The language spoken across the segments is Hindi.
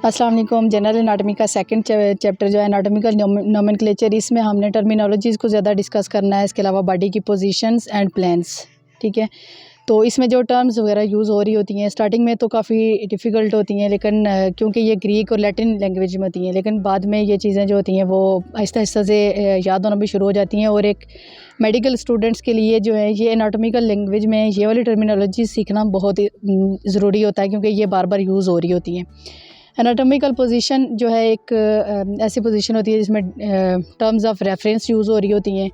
अस्सलाम वालेकुम। जनरल एनाटॉमी का सेकंड चैप्टर जो है एनाटॉमिकल नोमेनक्लेचर, इसमें हमने टर्मिनोलॉजीज़ को ज़्यादा डिस्कस करना है। इसके अलावा बॉडी की पोजीशंस एंड प्लान्स, ठीक है। तो इसमें जो टर्म्स वगैरह यूज़ हो रही होती हैं स्टार्टिंग में तो काफ़ी डिफ़िकल्ट होती हैं, लेकिन क्योंकि ये ग्रीक और लैटिन लैंग्वेज में होती हैं, लेकिन बाद में ये चीज़ें जो होती हैं वो आहिस्ता आहिस्ता से याद होना भी शुरू हो जाती हैं। और एक मेडिकल स्टूडेंट्स के लिए जो है ये एनाटॉमिकल लैंग्वेज में ये वाली टर्मिनोलॉजी सीखना बहुत ज़रूरी होता है, क्योंकि ये बार बार यूज़ हो रही होती हैं। एनाटॉमिकल पोजीशन जो है एक ऐसी पोजीशन होती है जिसमें टर्म्स ऑफ रेफरेंस यूज़ हो रही होती हैं,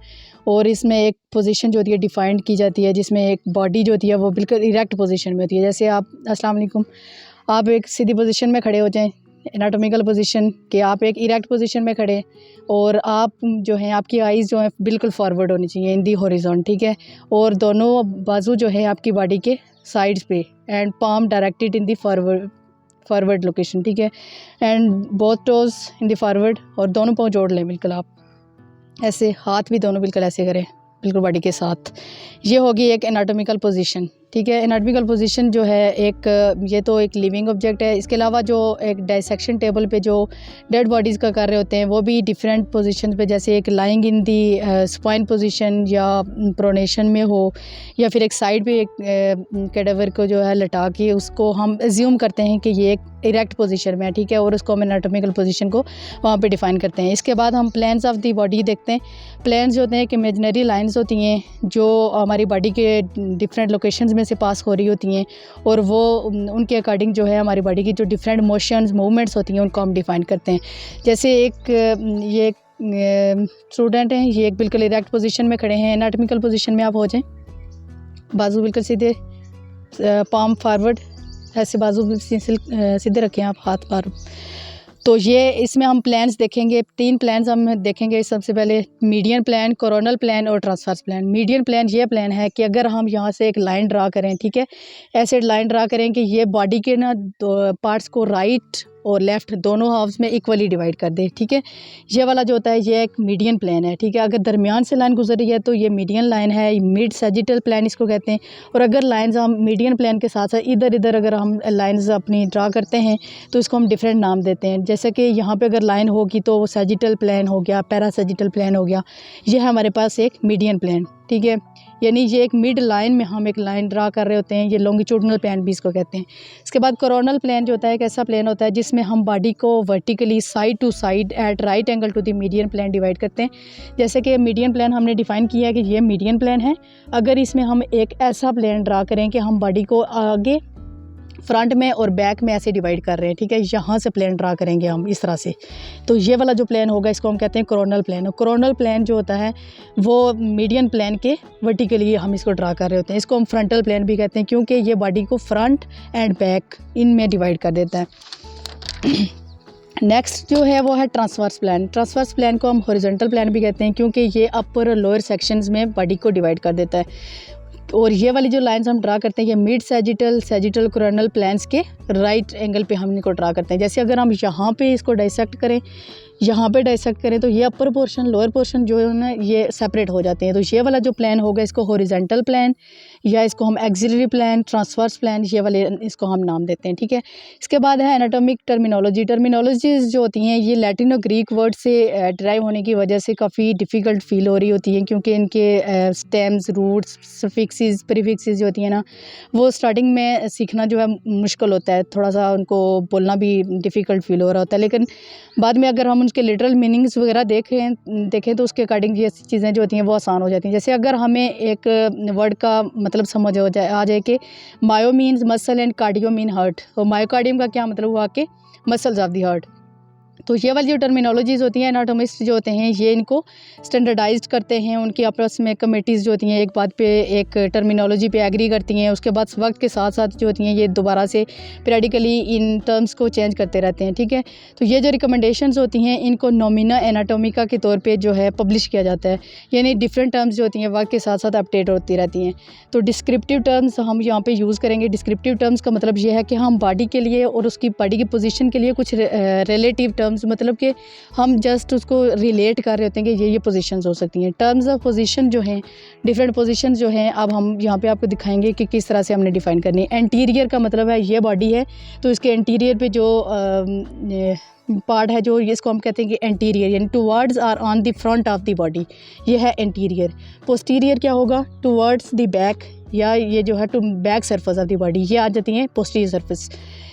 और इसमें एक पोजीशन जो होती है डिफाइंड की जाती है, जिसमें एक बॉडी जो होती है वो बिल्कुल इरेक्ट पोजीशन में होती है। जैसे आप अस्सलाम वालेकुम, आप एक सीधी पोजीशन में खड़े हो जाएं, एनाटॉमिकल पोजीशन कि आप एक इरेक्ट पोजीशन में खड़े, और आप जो हैं आपकी आइज़ जो है बिल्कुल फॉरवर्ड होनी चाहिए इन दी हॉरिजॉन, ठीक है। और दोनों बाजू जो है आपकी बॉडी के साइड्स पे, and palm directed in the forward location, ठीक है। And both toes in the forward, और दोनों पाँव जोड़ लें बिल्कुल, आप ऐसे हाथ भी दोनों बिल्कुल ऐसे करें बिल्कुल बॉडी के साथ। ये होगी एक एनाटॉमिकल पोजीशन, ठीक है। एनाटॉमिकल पोजीशन जो है एक ये तो एक लिविंग ऑब्जेक्ट है। इसके अलावा जो एक डाइसेक्शन टेबल पे जो डेड बॉडीज़ का कर रहे होते हैं वो भी डिफरेंट पोजीशन पे, जैसे एक lying in the spine position या प्रोनेशन में हो, या फिर एक साइड पे एक कैडेवर को जो है लटा के उसको हम एज्यूम करते हैं कि ये एक इरेक्ट पोजीशन में है, ठीक है, और उसको हम एनाटॉमिकल पोजीशन को वहाँ पे डिफ़ाइन करते हैं। इसके बाद हम प्लान्स ऑफ दी बॉडी देखते हैं। प्लान्स जो होते हैं कि इमेजिनरी लाइंस होती हैं जो हमारी बॉडी के डिफरेंट लोकेशंस में से पास हो रही होती हैं, और वो उनके अकॉर्डिंग जो है हमारी बॉडी की जो डिफरेंट मोशंस मूवमेंट्स होती हैं उनको हम डिफ़ाइन करते हैं। जैसे ये स्टूडेंट हैं, ये एक बिल्कुल इरेक्ट पोजीशन में खड़े हैं। एनाटॉमिकल पोजीशन में आप हो जाएं, बाजू बिल्कुल सीधे, पाम फॉरवर्ड, ऐसे बाजू सीधे रखें आप, हाथ पार। तो ये इसमें हम प्लान्स देखेंगे, 3 प्लान्स हम देखेंगे। सबसे पहले मीडियन प्लान, कोरोनल प्लान और ट्रांसवर्स प्लान। मीडियन प्लान ये प्लान है कि अगर हम यहाँ से एक लाइन ड्रा करें, ठीक है, ऐसे लाइन ड्रा करें कि ये बॉडी के ना पार्ट्स को राइट और लेफ़्ट दोनों हाफ्स में इक्वली डिवाइड कर दे, ठीक है। ये वाला जो होता है ये एक मीडियन प्लान है, ठीक है। अगर दरमियान से लाइन गुजर रही है तो ये मीडियन लाइन है, मिड सैजिटल प्लान इसको कहते हैं। और अगर लाइंस हम मीडियन प्लान के साथ साथ इधर इधर अगर हम लाइंस अपनी ड्रा करते हैं तो इसको हम डिफरेंट नाम देते हैं। जैसे कि यहाँ पे अगर लाइन होगी तो वो सैजिटल प्लान हो गया, पैरासैजिटल प्लान हो गया। ये है हमारे पास एक मीडियन प्लान, ठीक है। यानी ये एक मिड लाइन में हम एक लाइन ड्रा कर रहे होते हैं, ये लॉन्गिट्यूडनल प्लान भी इसको कहते हैं। इसके बाद कोरोनल प्लान जो होता है एक ऐसा प्लान होता है जिसमें हम बॉडी को vertically side to side at right angle to the median plane divide करते हैं। जैसे कि मीडियन प्लान हमने डिफाइन किया है कि ये मीडियन प्लान है। अगर इसमें हम एक ऐसा प्लान ड्रा करें कि हम बॉडी को आगे, फ्रंट में और बैक में ऐसे डिवाइड कर रहे हैं, ठीक है, यहाँ से प्लान ड्रा करेंगे हम इस तरह से, तो ये वाला जो प्लान होगा इसको हम कहते हैं कोरोनल प्लान। और कोरोनल प्लान जो होता है वो मीडियन प्लान के वर्टिकली हम इसको ड्रा कर रहे होते हैं। इसको हम फ्रंटल प्लान भी कहते हैं, क्योंकि ये बॉडी को फ्रंट एंड बैक इनमें डिवाइड कर देता है। नेक्स्ट जो है वो है ट्रांसवर्स प्लान। ट्रांसवर्स प्लान को हम हॉरिजॉन्टल प्लान भी कहते हैं, क्योंकि ये अपर और लोअर सेक्शंस में बॉडी को डिवाइड कर देता है। और ये वाली जो लाइंस हम ड्रा करते हैं ये मिड सैजिटल कोरोनल प्लान्स के राइट एंगल पे हम इनको ड्रा करते हैं। जैसे अगर हम यहाँ पे इसको डाइसेक्ट करें, यहाँ पे डाइसेक्ट करें, तो ये अपर पोर्शन लोअर पोर्शन जो है ना ये सेपरेट हो जाते हैं। तो ये वाला जो प्लान होगा इसको हॉरिजॉन्टल प्लान, या इसको हम एक्सिलरी प्लान, ट्रांसवर्स प्लान, ये वाले इसको हम नाम देते हैं, ठीक है। इसके बाद है एनाटॉमिक टर्मिनोलॉजी। टर्मिनोलॉजीज जो होती हैं ये लैटिन और ग्रीक वर्ड से ड्राइव होने की वजह से काफ़ी डिफ़िकल्ट फील हो रही होती हैं, क्योंकि इनके स्टेम्स, रूट्स, सफिक्सेस, प्रीफिक्सेस जो होती हैं ना वो स्टार्टिंग में सीखना जो है मुश्किल होता है, थोड़ा सा उनको बोलना भी डिफ़िकल्ट फील हो रहा होता है। लेकिन बाद में अगर हम उसके लिटरल मीनिंग्स वगैरह देखें तो उसके अकॉर्डिंग ये चीज़ें जो होती हैं वो आसान हो जाती हैं। जैसे अगर हमें एक वर्ड का मतलब समझ आ जाए कि myo means muscle and cardio mean heart, और मायोकार्डियम का क्या मतलब हुआ कि मसल्स ऑफ द हार्ट। तो ये वाली जो टर्मिनोलॉजीज़ होती हैं एनाटॉमिस्ट जो होते हैं ये इनको स्टैंडर्डाइज्ड करते हैं। उनकी आपस में कमेटीज़ जो होती हैं एक बात पे एक टर्मिनोलॉजी पे एग्री करती हैं, उसके बाद वक्त के साथ साथ जो होती हैं ये दोबारा से पीरियडिकली इन टर्म्स को चेंज करते रहते हैं, ठीक है। तो ये जो रिकमेंडेशंस होती हैं इनको नोमिना एनाटोमिका के तौर पर जो है पब्लिश किया जाता है, यानी डिफरेंट टर्म्स जो होती हैं वक्त के साथ साथ अपडेट होती रहती हैं। तो डिस्क्रिप्टिव टर्म्स हम यहाँ पर यूज़ करेंगे। डिस्क्रिप्टिव टर्म्स का मतलब ये है कि हम बॉडी के लिए और उसकी बॉडी की पोजिशन के लिए कुछ रिलेटिव टर्म्स टर्म्स मतलब कि हम जस्ट उसको रिलेट कर रहे होते हैं कि ये पोजीशंस हो सकती हैं। टर्म्स ऑफ पोजीशन जो हैं, डिफरेंट पोजीशन जो हैं, अब हम यहाँ पे आपको दिखाएंगे कि किस तरह से हमने डिफ़ाइन करनी है। एंटीरियर का मतलब है ये बॉडी है, तो इसके एंटीरियर पे जो पार्ट है, जो इसको हम कहते हैं कि एंटीरियर, यानी towards or on the front of the body, ये है एंटीरियर। पोस्टीरियर क्या होगा? टुवर्ड्स द बैक, या ये जो है to back surface of the body, ये आ जाती हैं पोस्टीरियर सरफेस।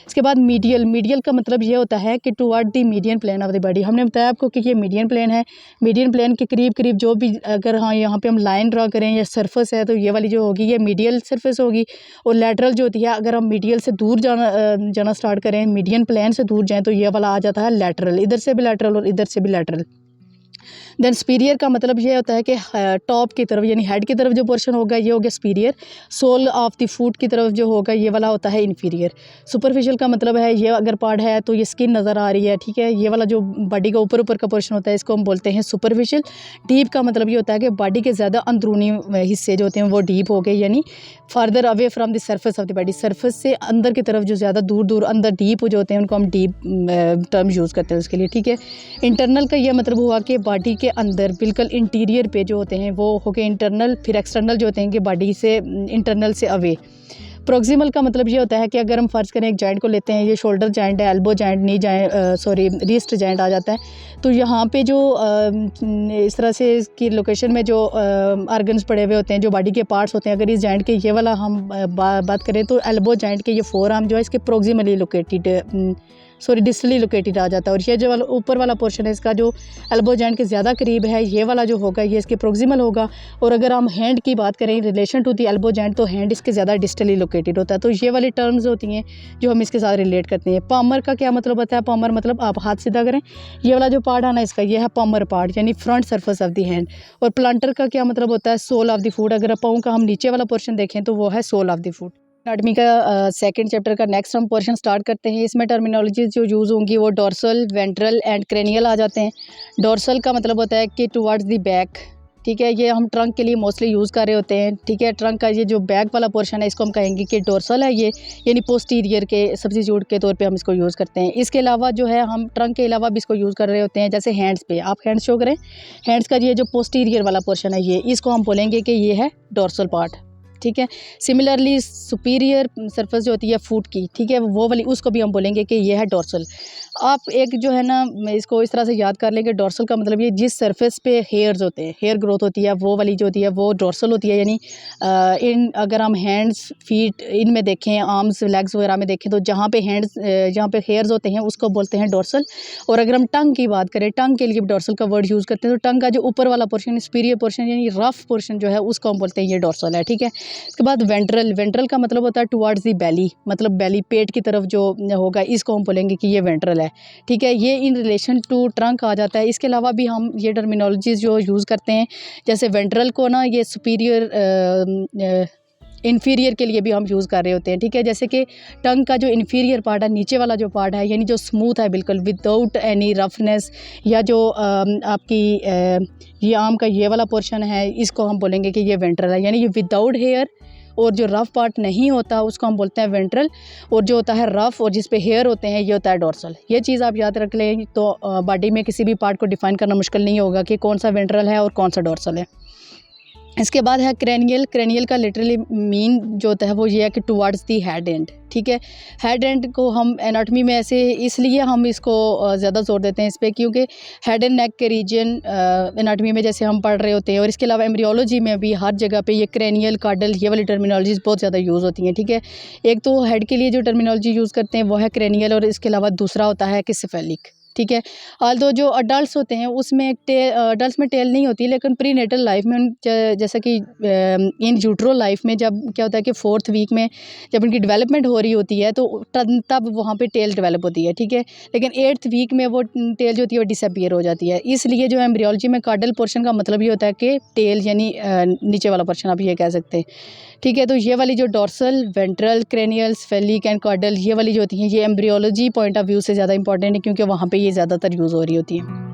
इसके बाद मीडियल, मीडियल का मतलब ये होता है कि toward the median plane of the body. हमने बताया आपको कि ये मीडियन प्लेन है, मीडियन प्लेन के करीब करीब जो भी, अगर हाँ यहाँ पे हम लाइन ड्रा करें या सरफेस है, तो ये वाली जो होगी ये मीडियल सरफेस होगी। और लेटरल जो होती है, अगर हम मीडियल से दूर जाना स्टार्ट करें, मीडियन प्लेन से दूर जाएँ, तो ये वाला आ जाता है लेटरल, इधर से भी लेटरल और इधर से भी लेटरल। देन स्पीरियर का मतलब ये होता है कि टॉप की तरफ, यानी हेड की तरफ जो पोर्शन होगा ये हो गया superior. Sole of the foot की तरफ जो होगा ये वाला होता है इन्फीरियर। सुपरफिशियल का मतलब है ये अगर पार्ट है तो ये स्किन नज़र आ रही है, ठीक है, ये वाला जो बॉडी का ऊपर का पोर्शन होता है इसको हम बोलते हैं सुपरफिशियल। डीप का मतलब ये होता है कि बॉडी के ज़्यादा अंदरूनी हिस्से जो होते हैं वो डीप हो गए, यानी farther away from the surface of the body, surface से अंदर की तरफ जो ज़्यादा दूर अंदर डीप जो होते हैं उनको हम डीप टर्म यूज़ करते हैं उसके लिए, ठीक है। इंटरनल का ये मतलब हुआ कि बॉडी के अंदर बिल्कुल इंटीरियर पे जो होते हैं वो हो गए इंटरनल, फिर एक्सटर्नल जो होते हैं कि बॉडी से इंटरनल से अवे। प्रोक्सिमल का मतलब ये होता है कि अगर हम फर्ज करें एक जॉइंट को लेते हैं, ये शोल्डर जॉइंट है, elbow joint, knee joint, wrist joint आ जाता है, तो यहाँ पे जो इस तरह से इसकी लोकेशन में जो ऑर्गन्स पड़े हुए होते हैं, जो बॉडी के पार्ट्स होते हैं, अगर इस जॉइंट के ये वाला हम बात करें तो एल्बो जॉइंट के ये फोर आर्म जो है इसके प्रोक्सिमली लोकेटेड, डिस्टली लोकेटेड आ जाता है। और ये जो वाला ऊपर वाला पोर्शन है इसका जो एल्बो जॉइंट के ज़्यादा करीब है, ये वाला जो होगा ये इसके प्रोक्सिमल होगा। और अगर हम हैंड की बात करें relation to the elbow joint, तो हैंड इसके ज़्यादा डिस्टली लोकेटेड होता है। तो ये वाली टर्म्स होती हैं जो हम इसके साथ रिलेट करते हैं। पामर का क्या मतलब होता है? पामर मतलब आप हाथ सीधा करें, ये वाला जो पार्ट है ना इसका, ये है पामर पार्ट, यानी front surface of the hand. और प्लांटर का क्या मतलब होता है? Sole of the foot. अगर पाँव का हम नीचे वाला पोर्शन देखें तो वो है sole of the foot. Anatomy का सेकंड चैप्टर का नेक्स्ट हम पोर्शन स्टार्ट करते हैं। इसमें टर्मिनोलॉजीज जो यूज़ होंगी वो डोर्सल, वेंट्रल एंड क्रेनियल आ जाते हैं। डोर्सल का मतलब होता है कि टुवर्ड्स द बैक, ठीक है, ये हम ट्रंक के लिए मोस्टली यूज़ कर रहे होते हैं, ठीक है। ट्रंक का ये जो बैक वाला पोर्शन है इसको हम कहेंगे कि डोर्सल है ये, यानी पोस्टीरियर के सब्स्टिट्यूट के तौर पे हम इसको यूज़ करते हैं। इसके अलावा जो है हम ट्रंक के अलावा भी इसको यूज़ कर रहे होते हैं, जैसे हैंड्स पे, आप हैंड्स शो करें, हैंड्स का ये जो पोस्टीरियर वाला पोर्शन है ये, इसको हम बोलेंगे कि ये है डोर्सल पार्ट, ठीक है। सिमिलरली सुपीरियर सरफेस जो होती है फुट की, ठीक है, वो वाली उसको भी हम बोलेंगे कि ये है डोर्सल। आप एक जो है ना इसको इस तरह से याद कर लेंगे, डोर्सल का मतलब ये जिस सरफेस पे हेयर्स होते हैं, हेयर ग्रोथ होती है, वो वाली जो होती है वो डोर्सल होती है। यानी इन अगर हम हैंड्स, फीट इनमें देखें, आर्म्स, लेग्स वगैरह में देखें, तो जहाँ पे हैंड्स, जहाँ पे हेयर्स होते हैं उसको बोलते हैं डोर्सल। और अगर हम टंग की बात करें, टंग के लिए भी डोर्सल का वर्ड यूज़ करते हैं, तो टंग का जो ऊपर वाला पोर्शन, सुपीरियर पोर्शन यानी रफ पोर्शन जो है उसको हम बोलते हैं ये डोर्सल है, ठीक है। इसके बाद वेंट्रल, वेंट्रल का मतलब होता है टुवर्ड्स दी बेली, मतलब बेली, पेट की तरफ जो होगा इसको हम बोलेंगे कि ये वेंट्रल है, ठीक है। ये इन रिलेशन टू ट्रंक आ जाता है। इसके अलावा भी हम ये टर्मिनोलॉजीज जो यूज़ करते हैं, जैसे वेंट्रल को ना ये सुपीरियर इन्फीरियर के लिए भी हम यूज़ कर रहे होते हैं, ठीक है। जैसे कि टंग का जो इन्फीरियर पार्ट है, नीचे वाला जो पार्ट है, यानी जो स्मूथ है बिल्कुल विदाउट एनी रफनेस, या जो आपकी ये आर्म का ये वाला पोर्शन है इसको हम बोलेंगे कि ये वेंट्रल है, यानी ये विदाउट हेयर और जो रफ़ पार्ट नहीं होता उसको हम बोलते हैं वेंट्रल, और जो होता है रफ़ और जिस पे हेयर होते हैं ये होता है डोर्सल। ये चीज़ आप याद रख लें तो बॉडी में किसी भी पार्ट को डिफ़ाइन करना मुश्किल नहीं होगा कि कौन सा वेंट्रल है और कौन सा डोर्सल है। इसके बाद है क्रेनियल। क्रेनियल का लिटरली मीन जो होता है वो ये है कि टुवर्ड्स दी हेड एंड, ठीक है। हेड एंड को हम एनाटॉमी में ऐसे इसलिए हम इसको ज़्यादा जोर देते हैं इस पर, क्योंकि हेड एंड नेक के रीजन एनाटॉमी में जैसे हम पढ़ रहे होते हैं, और इसके अलावा एम्ब्रियोलॉजी में भी हर जगह पे ये क्रेनियल, कार्डल, ये वाली टर्मिनोलॉजीज बहुत ज़्यादा यूज़ होती हैं, ठीक है। एक तो हेड के लिए जो टर्मिनोलॉजी यूज़ करते हैं वो है क्रेनियल, और इसके अलावा दूसरा होता है कि सिफेलिक, ठीक है। ऑल्दो जो अडल्ट होते हैं उसमें अडल्ट में टेल नहीं होती, लेकिन प्री नेटल लाइफ में जैसा कि इन यूट्रो लाइफ में जब क्या होता है कि 4th वीक में जब उनकी डेवलपमेंट हो रही होती है तो तब वहाँ पे टेल डेवलप होती है, ठीक है। लेकिन 8th वीक में वो टेल जो होती है वो डिसअपीयर हो जाती है। इसलिए जो एम्ब्रियोलॉजी में कार्डल पोर्शन का मतलब ये होता है कि टेल, यानी नीचे वाला पोर्शन आप ये कह सकते हैं, ठीक है। तो ये वाली जो डोर्सल, वेंट्रल, क्रेनियल, स्फेलिक एंड कार्डल ये वाली जो होती हैं ये एम्ब्रियोलॉजी पॉइंट ऑफ व्यू से ज़्यादा इंपॉर्टेंट है, क्योंकि वहाँ पे ये ज़्यादातर यूज़ हो रही होती है।